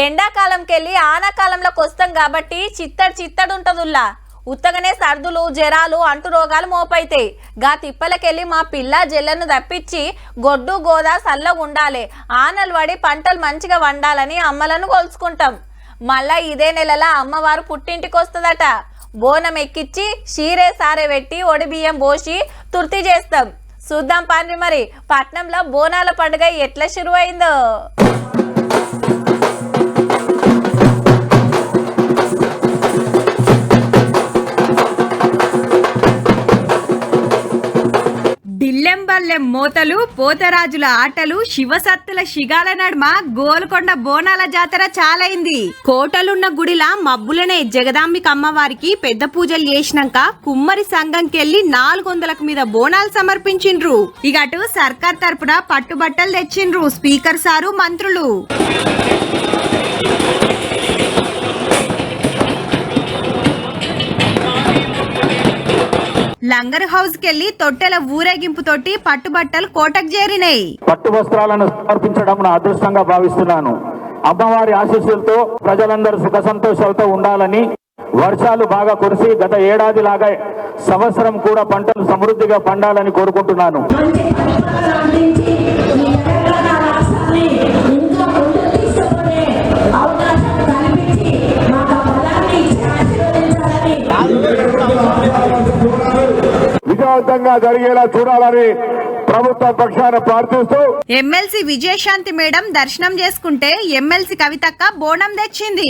ఎండాకాలంకెళ్ళి ఆనాకాలంలోకి వస్తాం కాబట్టి చిత్తడి ఉంటదుల్లా ఉత్తగనే సర్దులు జరాలు అంటు రోగాలు మోపైతాయి. గా తిప్పలకెళ్ళి మా పిల్ల జల్లను తప్పించి గొడ్డు గోదా సల్లగా ఉండాలి, ఆనలు పడి పంటలు మంచిగా వండాలని అమ్మలను కొలుసుకుంటాం. మళ్ళా ఇదే నెలలో అమ్మవారు పుట్టింటికి వస్తుందట. బోనం ఎక్కిచ్చి షీరే సారే పెట్టి ఒడి బియ్యం పోసి తుర్తి చేస్తాం. చూద్దాం పాండ్రి మరి పట్నంలో బోనాల పండుగ ఎట్లా శురువైందో. డిల్లెంబల్లెం మోతలు, పోతరాజుల ఆటలు, శివసత్తుల శిగాల నడుమ గోల్కొండ బోనాల జాతర చాలైంది. కోటలున్న గుడిలా మబ్బులనే జగదాంబిక అమ్మవారికి పెద్ద పూజలు చేసినాక కుమ్మరి సంఘంకెళ్లి 400కు మీద బోనాలు సమర్పించిండ్రు. ఇక అటు సర్కార్ తరపున పట్టుబట్టలు తెచ్చిండ్రు స్పీకర్ సారు, మంత్రులు. లంగర్ హౌస్ కెళ్లి తొట్టెల ఊరేగింపుతోటి పట్టుబట్టలు కోటకు చేరినాయి. పట్టు వస్త్రాలను సమర్పించడం నా అదృష్టంగా భావిస్తున్నాను. అమ్మవారి ఆశీస్సులతో ప్రజలందరూ సుఖ సంతోషాలతో ఉండాలని, వర్షాలు బాగా కురిసి గత ఏడాది లాగా సంవత్సరం కూడా పంటలు సమృద్ధిగా పండాలని కోరుకుంటున్నాను. విజయవంతంగా జరిగేలా చూడాలని ప్రభుత్వ పక్షాన ప్రార్థిస్తూ ఎమ్మెల్సీ విజయశాంతి మేడం దర్శనం చేసుకుంటే ఎమ్మెల్సీ కవితక్క బోనం తెచ్చింది.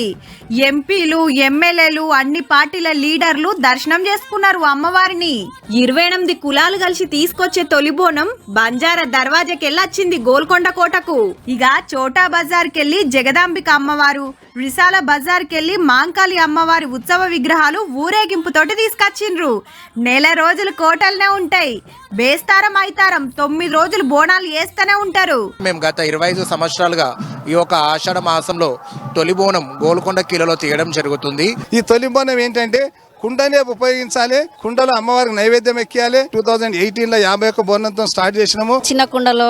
ఎంపీలు, ఎమ్మెల్యేలు, అన్ని పార్టీల లీడర్లు దర్శనం చేసుకున్నారు అమ్మవారిని. 28 కులాలు కలిసి తీసుకొచ్చే తొలి బోనం బంజారా దర్వాజాకెళ్ళొచ్చింది గోల్కొండ కోటకు. ఇక చోటా బజార్ కెళ్లి జగదాంబిక అమ్మవారు, విశాల బజార్ కెళ్లి మాంకాళి అమ్మవారి ఉత్సవ విగ్రహాలు ఊరేగింపుతోటి తీసుకొచ్చిండ్రు. నెల రోజులు కోటలనే ఉంటాయి. బేస్తారం అయితారం 9 రోజులు బోనాలు వేస్తూనే ఉంటారు. మేము గత 25 సంవత్సరాలుగా ఈ యొక్క ఆషాఢ మాసంలో తొలి బోనం గోల్కొండ కిలలో తీయడం జరుగుతుంది. ఈ తొలి బోనం ఏంటంటే కుండనే ఉపయోగించాలి, కుండలో అమ్మవారికి నైవేద్యం ఎక్కియాలి. 2018లో 51 బోనంతో స్టార్ట్ చేసినాము. చిన్న కుండలో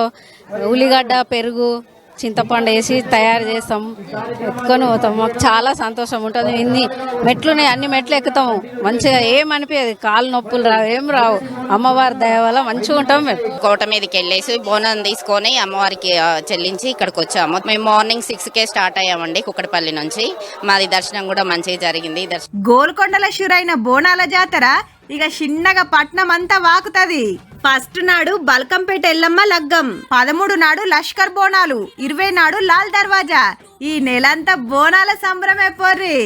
ఉల్లిగడ్డ, పెరుగు, చింతపండు వేసి తయారు చేస్తాం, ఎత్తుకొని పోతాం. మాకు చాలా సంతోషం ఉంటుంది. ఇన్ని మెట్లున్నాయి, అన్ని మెట్లు ఎక్కుతాము. మంచిగా ఏమనిపించదు, కాలు నొప్పులు రావు, ఏం రావు. అమ్మవారి దయ వల్ల మంచిగా ఉంటాం. మేము కోట మీదకి వెళ్ళేసి బోనం తీసుకొని అమ్మవారికి చెల్లించి ఇక్కడికి వచ్చాము. మేము మార్నింగ్ 6కే స్టార్ట్ అయ్యామండి కుక్కడపల్లి నుంచి. మాది దర్శనం కూడా మంచిగా జరిగింది. గోల్కొండల షురైన బోనాల జాతర ఇక చిన్నగా పట్నం అంతా వాకుతది. ఫస్ట్ నాడు బల్కంపేట ఎల్లమ్మ లగ్గం, 13 నాడు లష్కర్ బోనాలు, 20 నాడు లాల్ దర్వాజా. ఈ నెలంతా బోనాల సంబరమే పోర్రి.